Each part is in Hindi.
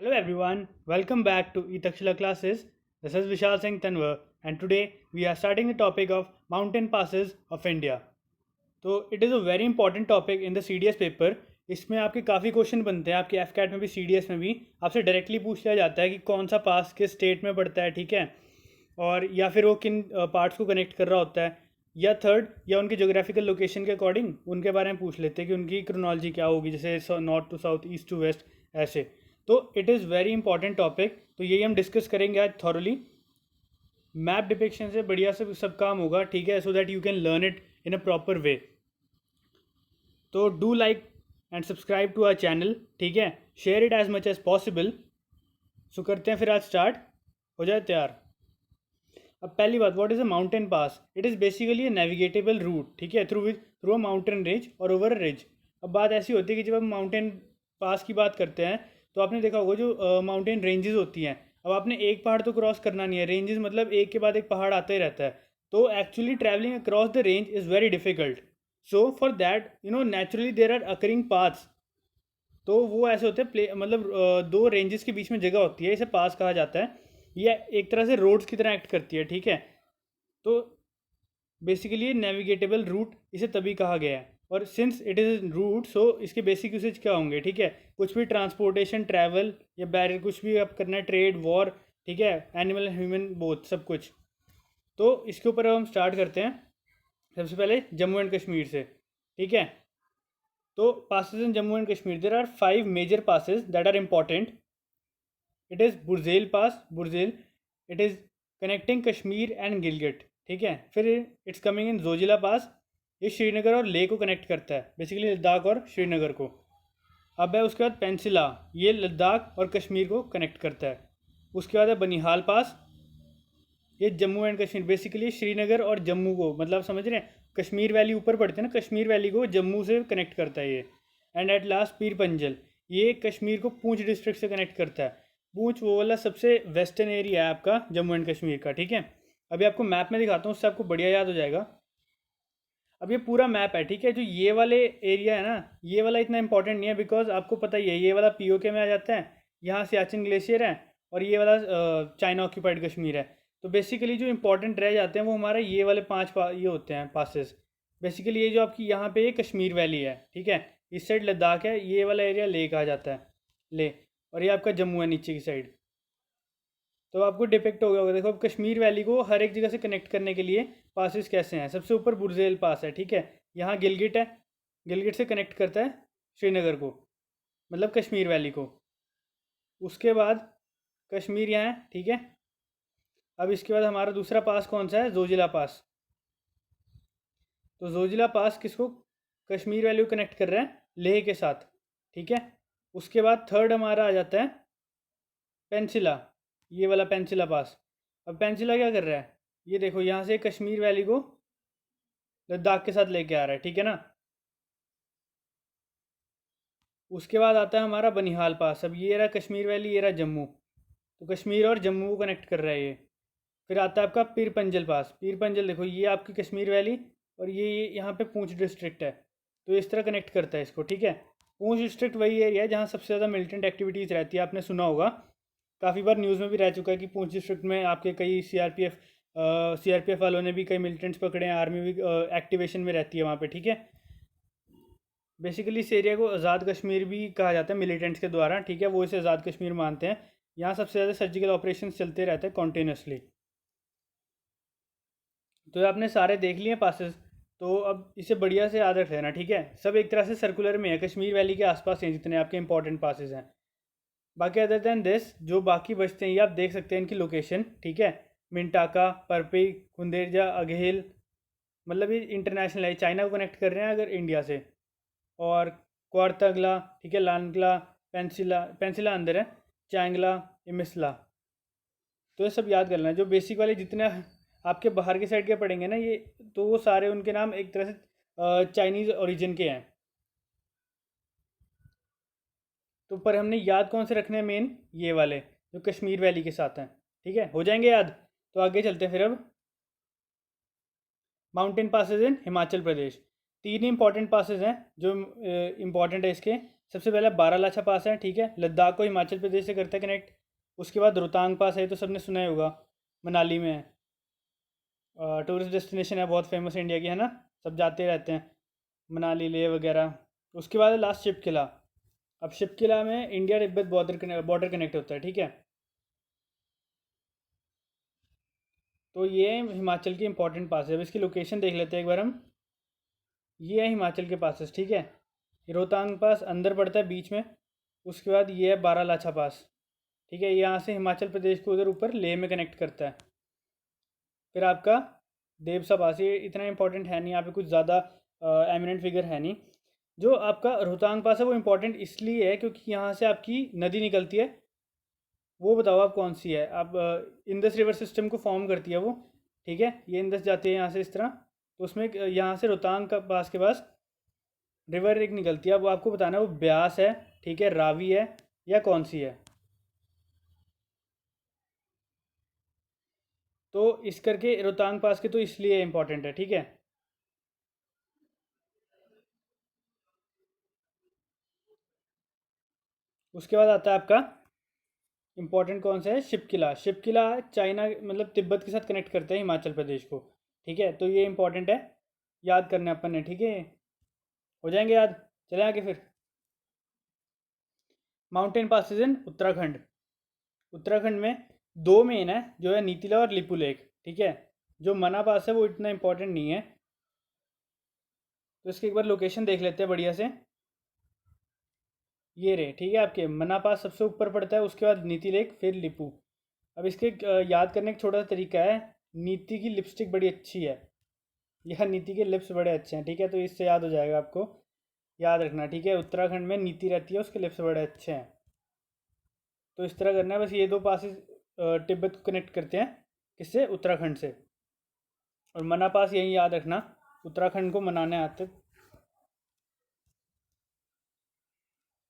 Hello everyone, welcome back to Etakshila classes. This is Vishal Singh Tanwar and today we are starting the topic of mountain passes of India. तो it is a very important topic in the C D S paper. इसमें आपके काफ़ी क्वेश्चन बनते हैं, आपके एफ कैट में भी सी डी एस में भी आपसे डायरेक्टली पूछ लिया जाता है कि कौन सा पास किस स्टेट में पड़ता है, ठीक है, और या फिर वो किन पार्ट्स को कनेक्ट कर रहा होता है, या थर्ड या उनके जोग्राफिकल लोकेशन के अकॉर्डिंग उनके बारे में पूछ लेते हैं कि उनकी क्रोनोलॉजी क्या होगी, जैसे north to south, east to west, ऐसे. तो it is very important topic. तो यही हम डिस्कस करेंगे आज थॉरली. मैप डिपिक्शन से बढ़िया से सब काम होगा, ठीक है, so that you can learn it in a proper way. तो do like and subscribe to our channel, ठीक है, share it as much as possible. So करते हैं फिर आज स्टार्ट. हो जाए तैयार. अब पहली बात, what is a mountain pass? It is basically a navigable route, ठीक है, थ्रू अ माउंटेन रेंज और ओवर अ रिज. अब बात ऐसी होती है कि जब हम माउंटेन पास की बात करते हैं तो आपने देखा होगा जो माउंटेन रेंजेस होती हैं, अब आपने एक पहाड़ तो क्रॉस करना नहीं है. रेंजेस मतलब एक के बाद एक पहाड़ आता ही रहता है. तो actually travelling across the range is very difficult. So for that naturally there are occurring paths. तो वो ऐसे होते हैं मतलब दो रेंजेस के बीच में जगह होती है, इसे पास कहा जाता है. ये एक तरह से रोड्स की तरह एक्ट करती है, ठीक है. तो बेसिकली नेविगेटेबल रूट इसे तभी कहा गया है. और सिंस इट इज़ रूट, सो इसके बेसिक यूसेज क्या होंगे, ठीक है, कुछ भी ट्रांसपोर्टेशन, ट्रैवल या बैरियर, कुछ भी आप करना है, ट्रेड, वॉर, ठीक है, एनिमल ह्यूमन बोथ, सब कुछ. तो इसके ऊपर अब हम स्टार्ट करते हैं. सबसे पहले जम्मू एंड कश्मीर से, ठीक है. तो passes in Jammu and Kashmir, there are 5 major passes that are important. It is Burzil pass, Burzil. It is connecting Kashmir and Gilgit, ठीक है. फिर it's coming in Zojila pass. ये श्रीनगर और लेह को कनेक्ट करता है, बेसिकली लद्दाख और श्रीनगर को. अब है उसके बाद पेंसिला, ये लद्दाख और कश्मीर को कनेक्ट करता है. उसके बाद है बनिहाल पास. ये जम्मू एंड कश्मीर, बेसिकली श्रीनगर और जम्मू को, मतलब आप समझ रहे हैं, कश्मीर वैली ऊपर पड़ते हैं ना, कश्मीर वैली को जम्मू से कनेक्ट करता है ये. एंड एट लास्ट पीर पंजल, ये कश्मीर को पूंछ डिस्ट्रिक्ट से कनेक्ट करता है. पूंछ वो वाला सबसे वेस्टर्न एरिया है आपका जम्मू एंड कश्मीर का, ठीक है. अभी आपको मैप में दिखाता हूँ, उससे आपको बढ़िया याद हो जाएगा. अब ये पूरा मैप है, ठीक है. जो ये वाले एरिया है ना, ये वाला इतना इंपॉर्टेंट नहीं है, बिकॉज आपको पता ही है ये वाला पीओके में आ जाता है. यहाँ सियाचिन ग्लेशियर है और ये वाला चाइना ऑक्यूपाइड कश्मीर है. तो बेसिकली जो इंपॉर्टेंट रह जाते हैं वो हमारे ये वाले 5 ये होते हैं पासेस. बेसिकली ये जो आपकी यहाँ पे ये कश्मीर वैली है, ठीक है, इस साइड लद्दाख है, ये वाला एरिया ले कहा जाता है, ले. और ये आपका जम्मू है नीचे की साइड. तो आपको डिपेक्ट हो गया होगा. देखो अब कश्मीर वैली को हर एक जगह से कनेक्ट करने के लिए पासेस कैसे हैं. सबसे ऊपर बुरजेल पास है, ठीक है, यहाँ गिलगिट है, गिलगिट से कनेक्ट करता है श्रीनगर को, मतलब कश्मीर वैली को. उसके बाद कश्मीर यहाँ है, ठीक है. अब इसके बाद हमारा दूसरा पास कौन सा है? जोजिला पास. तो जोजिला पास किसको? कश्मीर वैली को कनेक्ट कर रहा है लेह के साथ, ठीक है. उसके बाद थर्ड हमारा आ जाता है पेंसिला, ये वाला पेंसिला पास. अब पेंसिला क्या कर रहा है? ये देखो यहाँ से कश्मीर वैली को लद्दाख के साथ लेके आ रहा है, ठीक है ना. उसके बाद आता है हमारा बनिहाल पास. अब ये रहा कश्मीर वैली, ये रहा जम्मू. तो कश्मीर और जम्मू को कनेक्ट कर रहा है ये. फिर आता है आपका पीर पंजल पास. पीर पंजल देखो ये आपकी कश्मीर वैली और ये यहाँ पे पूंछ डिस्ट्रिक्ट है. तो इस तरह कनेक्ट करता है इसको, ठीक है. पूंछ डिस्ट्रिक्ट वही एरिया है जहाँ सबसे ज़्यादा मिलिटेंट एक्टिविटीज़ रहती है, आपने सुना होगा, काफ़ी बार न्यूज़ में भी रह चुका है कि पूंछ डिस्ट्रिक्ट में आपके कई सीआरपीएफ वालों ने भी कई मिलिटेंट्स पकड़े हैं, आर्मी भी एक्टिवेशन में रहती है वहाँ पे, ठीक है. बेसिकली इस एरिया को आज़ाद कश्मीर भी कहा जाता है मिलिटेंट्स के द्वारा, ठीक है, वो इसे आज़ाद कश्मीर मानते हैं. यहाँ सबसे ज़्यादा सर्जिकल ऑपरेशन चलते रहते हैं कॉन्टीन्यूसली. तो आपने सारे देख लिए पासेस. तो अब इसे बढ़िया से याद रख लेना, ठीक है. सब एक तरह से सर्कुलर में है, कश्मीर वैली के आसपास हैं जितने आपके इंपॉर्टेंट पासेस हैं. बाकी अदर दैन दिस जो बाकी बचते हैं ये आप देख सकते हैं इनकी लोकेशन, ठीक है. मिंटाका, परपी, कुंदेरजा, अगहेल, मतलब ये इंटरनेशनल है, चाइना को कनेक्ट कर रहे हैं अगर इंडिया से. और क्वारतगला, ठीक है, लानगला, पेंसिला, पेंसिला अंदर है, चैंगला, इमिसला. तो ये सब याद कर लेना. जो बेसिक वाले जितने आपके बाहर के साइड के पढ़ेंगे ना ये, तो वो सारे उनके नाम एक तरह से चाइनीज़ ओरिजिन के हैं. तो पर हमने याद कौन से रखने हैं? मेन ये वाले जो कश्मीर वैली के साथ हैं, ठीक है, हो जाएंगे याद. तो आगे चलते हैं फिर. अब माउंटेन पासेज इन हिमाचल प्रदेश. 3 इंपॉर्टेंट पासेज हैं जो इंपॉर्टेंट है इसके. सबसे पहला बारालाचा पास है, ठीक है, लद्दाख को हिमाचल प्रदेश से करता है कनेक्ट। उसके बाद रोहतांग पास है, तो सबने सुना ही होगा, मनाली में है, टूरिस्ट डेस्टिनेशन है, बहुत फेमस इंडिया की, है ना, सब जाते रहते हैं मनाली ले वगैरह। उसके बाद लास्ट शिप किला। अब शिप किला में इंडिया तिब्बत बॉर्डर कनेक्ट होता है, ठीक है। तो ये हिमाचल की इंपॉर्टेंट पास है। अब इसकी लोकेशन देख लेते हैं एक बार हम। ये है हिमाचल के पासेस, ठीक है। रोहतांग पास अंदर पड़ता है बीच में। उसके बाद ये है बारालाचा पास, ठीक है, यहाँ से हिमाचल प्रदेश को उधर ऊपर लेह में कनेक्ट करता है। फिर आपका देवसा पास, ये इतना इंपॉर्टेंट है नहीं, यहाँ पे कुछ ज़्यादा एमिनेंट फिगर है नहीं। जो आपका रोहतांग पास है वो इम्पोर्टेंट इसलिए है क्योंकि यहाँ से आपकी नदी निकलती है। वो बताओ आप कौन सी है। आप इंदस रिवर सिस्टम को फॉर्म करती है वो, ठीक है। ये इंदस जाती है यहाँ से इस तरह, तो उसमें यहाँ से रोहतांग का पास के पास रिवर एक निकलती है। अब वो आपको बताना है वो ब्यास है, ठीक है, रावी है, या कौन सी है। तो इस करके रोहतांग पास के तो इसलिए इम्पोर्टेंट है, ठीक है। उसके बाद आता है आपका इम्पोर्टेंट कौन सा है, शिप किला। शिप किला चाइना मतलब तिब्बत के साथ कनेक्ट करते हैं हिमाचल प्रदेश को, ठीक है। तो ये इंपॉर्टेंट है, याद करने अपन ने, ठीक है। हो जाएंगे याद। चले आगे फिर। माउंटेन पासेज इन उत्तराखंड। उत्तराखंड में दो मेन है, जो है नीतिला और लिपू लेक, ठीक है। जो मना पास है वो इतना इंपॉर्टेंट नहीं है, तो इसकी एक बार लोकेशन देख लेते हैं बढ़िया से। ये रहे, ठीक है, आपके मना पास सबसे ऊपर पड़ता है, उसके बाद नीति लेक, फिर लिपू। अब इसके याद करने का छोटा सा तरीका है। नीति की लिपस्टिक बड़ी अच्छी है, यह नीति के लिप्स बड़े अच्छे हैं, ठीक है, तो इससे याद हो जाएगा आपको, याद रखना, ठीक है। उत्तराखंड में नीति रहती है, उसके लिप्स बड़े अच्छे हैं। तो इस तरह करना है बस। ये दो पासेस तिब्बत को कनेक्ट करते हैं, किससे, उत्तराखंड से। और मना पास यही याद रखना, उत्तराखंड को मनाने आते।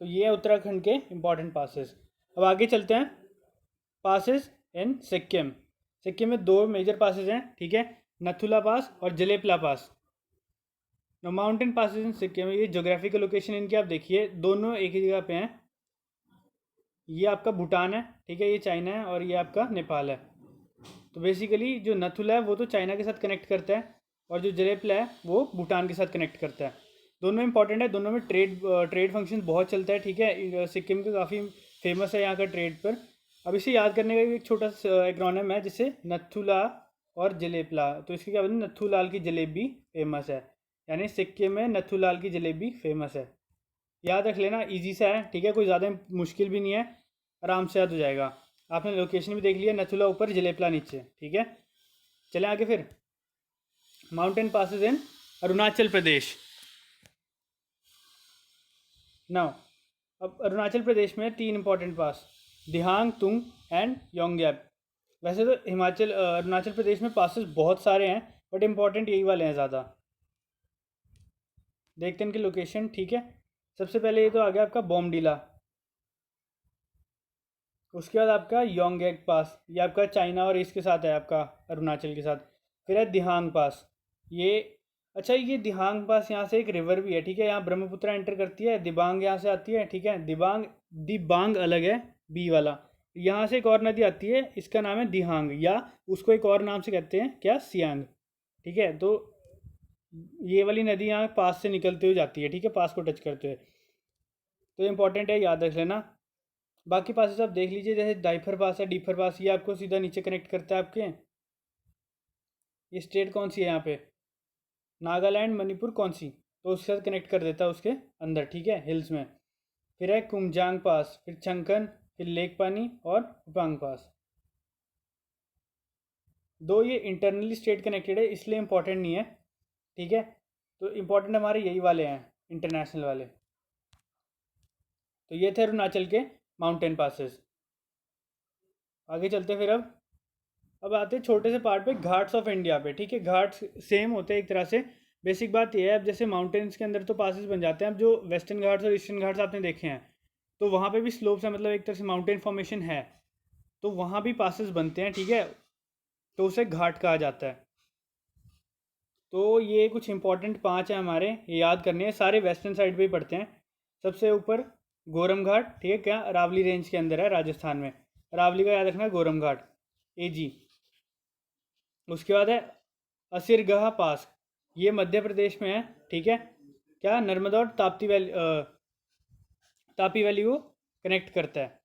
तो ये है उत्तराखंड के इंपॉर्टेंट पासेस। अब आगे चलते हैं। पासेस इन सिक्किम। सिक्किम में दो मेजर पासेस हैं, ठीक है, नथुला पास और जलेपला पास। माउंटेन पासेस इन सिक्किम, ये जोग्राफिकल लोकेशन इनकी आप देखिए, दोनों एक ही जगह पे हैं। ये आपका भूटान है, ठीक है, ये चाइना है, और ये आपका नेपाल है। तो बेसिकली जो नथुला है वो तो चाइना के साथ कनेक्ट करता है, और जो जलेपला है वो भूटान के साथ कनेक्ट करता है। दोनों इंपॉर्टेंट है, दोनों में ट्रेड फंक्शन बहुत चलता है, ठीक है। सिक्किम का काफ़ी फेमस है यहाँ का ट्रेड पर। अब इसे याद करने का एक छोटा सा एक्रोनिम है, जिससे नथुला और जलेपला, तो इसके क्या बोलते हैं, नथुलाल की जलेबी फेमस है, यानी सिक्किम में नथुलाल की जलेबी फेमस है। याद रख लेना, इजी सा है, ठीक है, कोई ज़्यादा मुश्किल भी नहीं है, आराम से याद हो जाएगा। आपने लोकेशन भी देख लिया, नथुला ऊपर जलेपला नीचे, ठीक है। चलें आगे फिर। माउंटेन पासेस इन अरुणाचल प्रदेश। नाउ अब अरुणाचल प्रदेश में तीन important pass, Dihang, Tung and योंगगैप। वैसे तो अरुणाचल प्रदेश में पासेस बहुत सारे हैं, बट इंपॉर्टेंट यही वाले हैं ज़्यादा। देखते हैं इनकी लोकेशन, ठीक है। सबसे पहले ये तो आ गया आपका बॉमडीला। उसके बाद आपका योंगगैप पास, ये आपका चाइना और इसके साथ है, आपका अरुणाचल के साथ। फिर है दिहांग पास, ये, अच्छा, ये दिहांग पास यहाँ से एक रिवर भी है, ठीक है, यहाँ ब्रह्मपुत्र एंटर करती है, दिबांग यहाँ से आती है, ठीक है। दिबांग, दिबांग अलग है, बी वाला। यहाँ से एक और नदी आती है, इसका नाम है दिहांग, या उसको एक और नाम से कहते हैं क्या, सियांग, ठीक है। तो ये वाली नदी यहाँ पास से निकलते हुए जाती है, ठीक है, पास को टच करते हुए। तो इंपॉर्टेंट है, याद रख लेना। बाकी पासेस आप देख लीजिए, जैसे डाइफर पास है, डीफर पास, ये आपको सीधा नीचे कनेक्ट करता है आपके। ये स्टेट कौन सी है यहाँ पे, नागालैंड, मणिपुर, कौन सी, तो उसके साथ कनेक्ट कर देता है उसके अंदर, ठीक है, हिल्स में। फिर है कुमजांग पास, फिर चंकन, फिर लेक पानी और उपांग पास। दो ये इंटरनली स्टेट कनेक्टेड है, इसलिए इंपॉर्टेंट नहीं है, ठीक है। तो इंपॉर्टेंट हमारे यही वाले हैं, इंटरनेशनल वाले। तो ये थे अरुणाचल के माउंटेन पासेस। आगे चलते फिर। अब आते हैं छोटे से पार्ट पे, घाट्स ऑफ इंडिया पे, ठीक है। घाट्स सेम होते हैं एक तरह से। बेसिक बात यह है, अब जैसे माउंटेन्स के अंदर तो पासेस बन जाते हैं। अब जो वेस्टर्न घाट्स और ईस्टर्न घाट्स आपने देखे हैं, तो वहाँ पे भी स्लोप्स है, मतलब एक तरह से माउंटेन फॉर्मेशन है, तो वहाँ भी पासेस बनते हैं, ठीक है, तो उसे घाट कहा जाता है। तो ये कुछ इंपॉर्टेंट पाँच हैं हमारे, ये याद करने हैं, सारे वेस्टर्न साइड पे ही पढ़ते हैं। सबसे ऊपर गोरम घाट, ठीक है, क्या अरावली रेंज के अंदर है, राजस्थान में। अरावली का याद रखना है, गोरम घाट, AG। उसके बाद है असिरगहा पास, ये मध्य प्रदेश में है, ठीक है, क्या नर्मदा और तापी वैली को कनेक्ट करता है।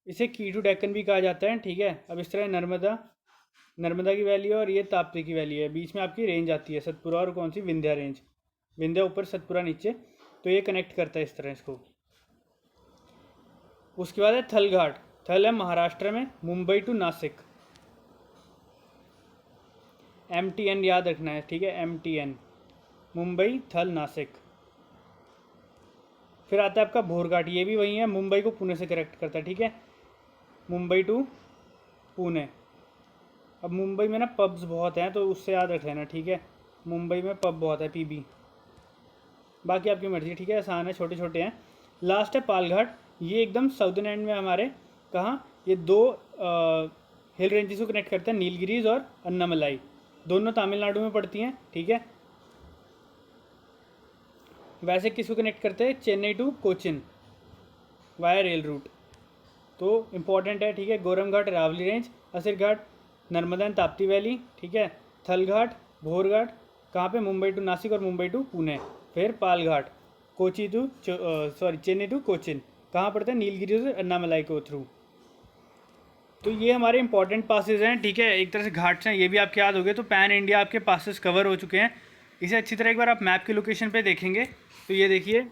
इसे की टू डेक्कन भी कहा जाता है, ठीक है। अब इस तरह नर्मदा की वैली है और ये ताप्ती की वैली है, बीच में आपकी रेंज आती है सतपुरा और कौन सी, विंध्या रेंज। विंध्या ऊपर, सतपुरा नीचे, तो ये कनेक्ट करता है इस तरह इसको। उसके बाद है थल घाट। थल है महाराष्ट्र में, मुंबई टू नासिक। MTN याद रखना है, ठीक है, MTN, मुंबई थल नासिक। फिर आता है आपका भोर घाट, ये भी वही है, मुंबई को पुणे से कनेक्ट करता है, ठीक है, मुंबई टू पुणे। अब मुंबई में ना पब्स बहुत हैं, तो उससे याद रख लेना, ठीक है, मुंबई में पब बहुत है, PB। बाकी आपकी मर्जी, ठीक है, आसान है, छोटे छोटे हैं। लास्ट है पालघाट, ये एकदम साउदर्न एंड में हमारे, कहाँ, ये दो हिल रेंजेस को कनेक्ट करते हैं, नीलगिरीज और अन्नामलाई, दोनों तमिलनाडु में पड़ती हैं, ठीक है। वैसे किसको कनेक्ट करते हैं, Chennai to Cochin via rail route, तो इम्पॉर्टेंट है, ठीक है। गोरम घाट अरावली रेंज, असर घाट नर्मदा एंड ताप्ती वैली, ठीक है। थल घाट, भोर घाट कहाँ पे, मुंबई टू नासिक और मुंबई टू पुणे। फिर पाल घाट, चेन्नई टू कोचिन, कहाँ पड़ता है, नीलगिरी से अन्नामलाई को थ्रू। तो ये हमारे इंपॉर्टेंट पासेस हैं, ठीक है, एक तरह से घाट्स हैं, ये भी आपके याद हो गए। तो पैन इंडिया आपके पासेस कवर हो चुके हैं। इसे अच्छी तरह एक बार आप मैप के लोकेशन पे देखेंगे तो ये देखिए,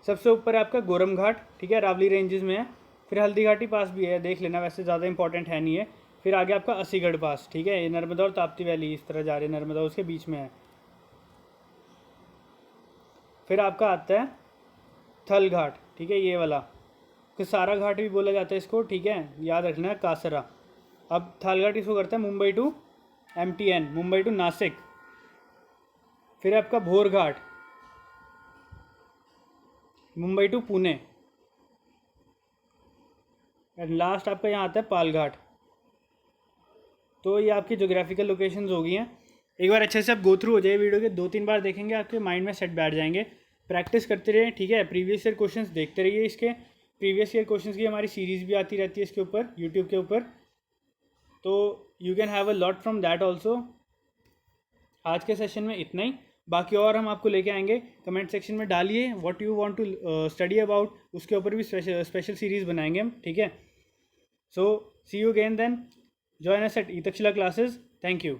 सबसे ऊपर है आपका गोरम घाट, ठीक है, अरावली रेंजेस में है। फिर हल्दी घाटी पास भी है, देख लेना, वैसे ज़्यादा इंपॉर्टेंट है नहीं है। फिर आगे आपका असीगढ़ पास, ठीक है, ये नर्मदा और ताप्ती वैली इस तरह जा रही है, नर्मदा उसके बीच में है। फिर आपका आता है थल घाट, ठीक है, ये वाला, सारा घाट भी बोला जाता है इसको, ठीक है, याद रखना है, कासरा। अब थल घाट इसको करता है Mumbai to MTN, Mumbai to Nashik. फिर आपका Bhor Ghat, Mumbai to Pune. And last आपका यहाँ आता है पाल घाट। तो ये आपकी जोग्राफिकल लोकेशंस हो गई हैं। एक बार अच्छे से आप गो थ्रू हो जाए वीडियो के, 2-3 बार देखेंगे, आपके माइंड में सेट बैठ जाएंगे। प्रैक्टिस करते रहिए, ठीक है, प्रीवियस ईयर क्वेश्चंस देखते रहिए। इसके प्रीवियस ईयर क्वेश्चंस की हमारी सीरीज़ भी आती रहती है इसके ऊपर, यूट्यूब के ऊपर, तो you can have a lot from that also. आज के सेशन में इतना ही, बाकी और हम आपको लेके आएंगे। कमेंट सेक्शन में डालिए what you want to study about, उसके ऊपर भी स्पेशल सीरीज़ बनाएंगे हम, ठीक है। So see you again then, join us at E Takshila classes. Thank you.